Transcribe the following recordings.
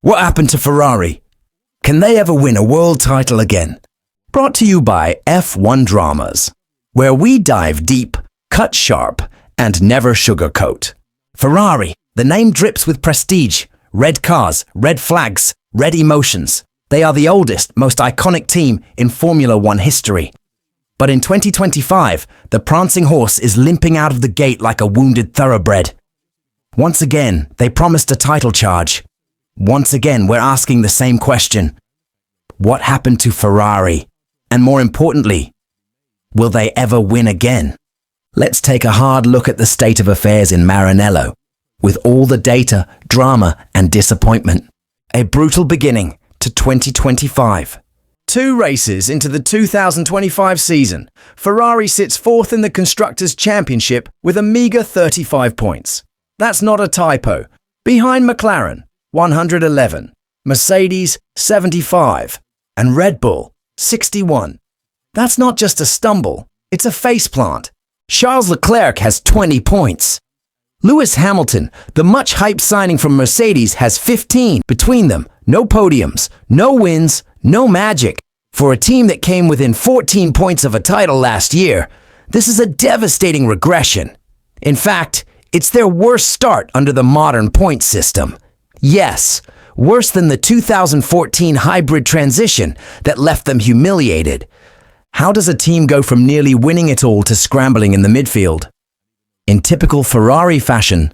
What happened to Ferrari? Can they ever win a world title again? Brought to you by F1 Dramas, where we dive deep, cut sharp, and never sugarcoat. Ferrari, the name drips with prestige, red cars, red flags, red emotions. They are the oldest, most iconic team in Formula One history. But in 2025, the Prancing Horse is limping out of the gate like a wounded thoroughbred. Once again, they promised a title charge. Once again, we're asking the same question. What happened to Ferrari? And more importantly, will they ever win again? Let's take a hard look at the state of affairs in Maranello, with all the data, drama, and disappointment. A brutal beginning to 2025. 2 races into the 2025 season, Ferrari sits fourth in the Constructors' Championship with a meager 35 points. That's not a typo. Behind McLaren, 111, Mercedes, 75, and Red Bull, 61. That's not just a stumble, it's a faceplant. Charles Leclerc has 20 points. Lewis Hamilton, the much-hyped signing from Mercedes, has 15 between them. No podiums, no wins, no magic. For a team that came within 14 points of a title last year, this is a devastating regression. In fact, it's their worst start under the modern point system. Yes, worse than the 2014 hybrid transition that left them humiliated. How does a team go from nearly winning it all to scrambling in the midfield? In typical Ferrari fashion,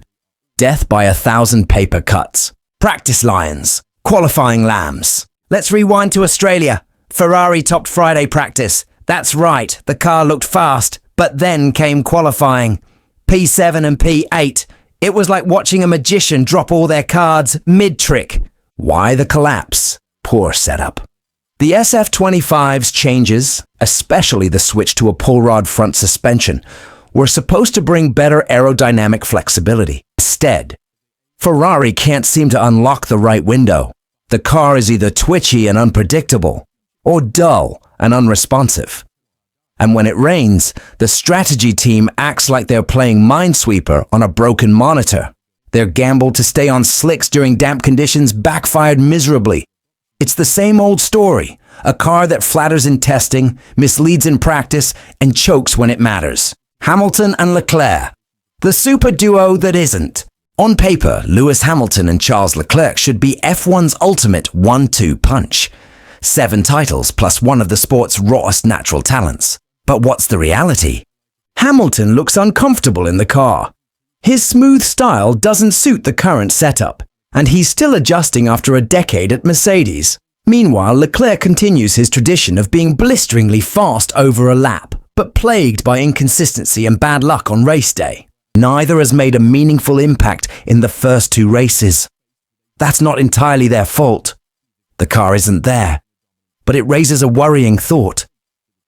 death by 1,000 paper cuts. Practice lions, qualifying lambs. Let's rewind to Australia. Ferrari topped Friday practice. That's right, the car looked fast, but then came qualifying. P7 and P8. It was like watching a magician drop all their cards mid-trick. Why the collapse? Poor setup. The SF25's changes, especially the switch to a pull rod front suspension, were supposed to bring better aerodynamic flexibility. Instead, Ferrari can't seem to unlock the right window. The car is either twitchy and unpredictable, or dull and unresponsive. And when it rains, the strategy team acts like they're playing Minesweeper on a broken monitor. Their gamble to stay on slicks during damp conditions backfired miserably. It's the same old story, a car that flatters in testing, misleads in practice, and chokes when it matters. Hamilton and Leclerc, the super duo that isn't. On paper, Lewis Hamilton and Charles Leclerc should be F1's ultimate 1-2 punch. 7 titles plus one of the sport's rawest natural talents. But what's the reality? Hamilton looks uncomfortable in the car. His smooth style doesn't suit the current setup, and he's still adjusting after a decade at Mercedes. Meanwhile, Leclerc continues his tradition of being blisteringly fast over a lap, but plagued by inconsistency and bad luck on race day. Neither has made a meaningful impact in the first 2 races. That's not entirely their fault. The car isn't there. But it raises a worrying thought.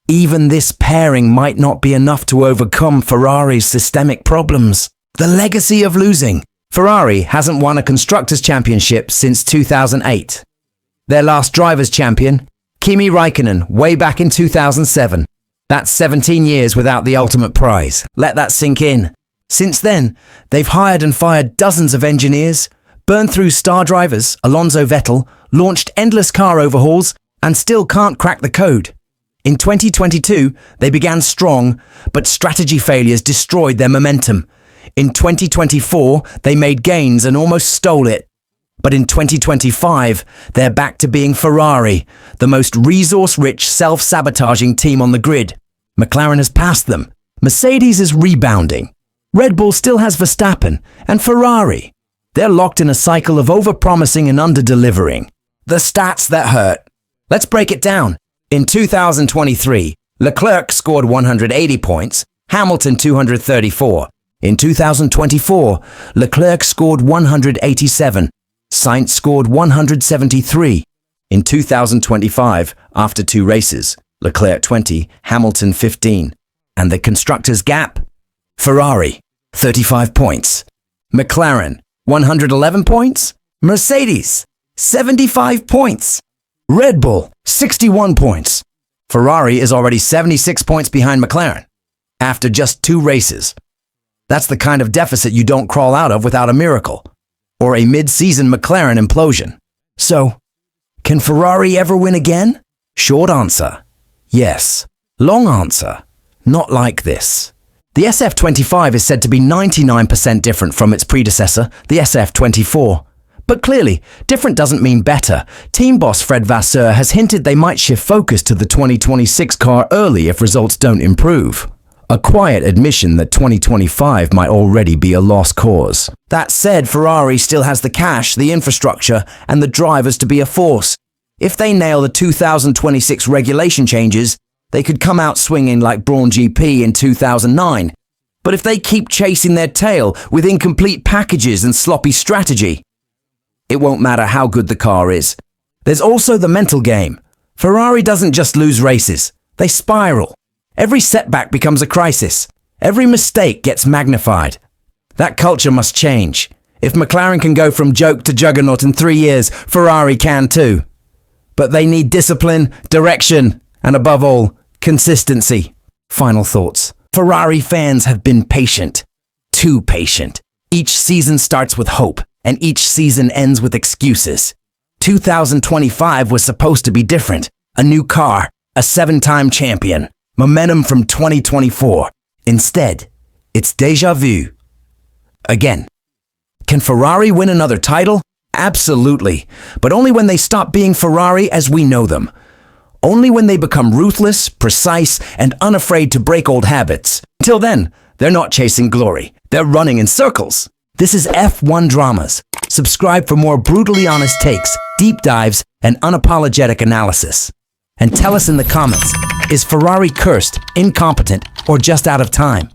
Even this pairing might not be enough to overcome Ferrari's systemic problems. The legacy of losing. Ferrari hasn't won a Constructors' Championship since 2008. Their last Drivers' Champion, Kimi Räikkönen, way back in 2007. That's 17 years without the ultimate prize. Let that sink in. Since then, they've hired and fired dozens of engineers, burned through star drivers, Alonso Vettel, launched endless car overhauls, and still can't crack the code. In 2022, they began strong, but strategy failures destroyed their momentum. In 2024, they made gains and almost stole it. But in 2025, they're back to being Ferrari, the most resource-rich, self-sabotaging team on the grid. McLaren has passed them. Mercedes is rebounding. Red Bull still has Verstappen, and Ferrari. They're locked in a cycle of overpromising and under-delivering. The stats that hurt. Let's break it down. In 2023, Leclerc scored 180 points, Hamilton 234. In 2024, Leclerc scored 187, Sainz scored 173. In 2025, after 2 races, Leclerc 20, Hamilton 15. And the constructors' gap? Ferrari, 35 points. McLaren, 111 points. Mercedes, 75 points. Red Bull, 61 points. Ferrari is already 76 points behind McLaren, after just 2 races. That's the kind of deficit you don't crawl out of without a miracle, or a mid-season McLaren implosion. So, can Ferrari ever win again? Short answer, yes. Long answer, not like this. The SF25 is said to be 99% different from its predecessor, the SF24. But clearly, different doesn't mean better. Team boss Fred Vasseur has hinted they might shift focus to the 2026 car early if results don't improve. A quiet admission that 2025 might already be a lost cause. That said, Ferrari still has the cash, the infrastructure, and the drivers to be a force. If they nail the 2026 regulation changes, they could come out swinging like Brawn GP in 2009. But if they keep chasing their tail with incomplete packages and sloppy strategy, it won't matter how good the car is. There's also the mental game. Ferrari doesn't just lose races, they spiral. Every setback becomes a crisis. Every mistake gets magnified. That culture must change. If McLaren can go from joke to juggernaut in 3 years, Ferrari can too. But they need discipline, direction, and above all, consistency. Final thoughts. Ferrari fans have been patient. Too patient. Each season starts with hope, and each season ends with excuses. 2025 was supposed to be different. A new car, a 7-time champion, momentum from 2024. Instead, it's déjà vu. Again. Can Ferrari win another title? Absolutely, but only when they stop being Ferrari as we know them. Only when they become ruthless, precise, and unafraid to break old habits. Until then, they're not chasing glory. They're running in circles. This is F1 Dramas. Subscribe for more brutally honest takes, deep dives, and unapologetic analysis. And tell us in the comments, is Ferrari cursed, incompetent, or just out of time?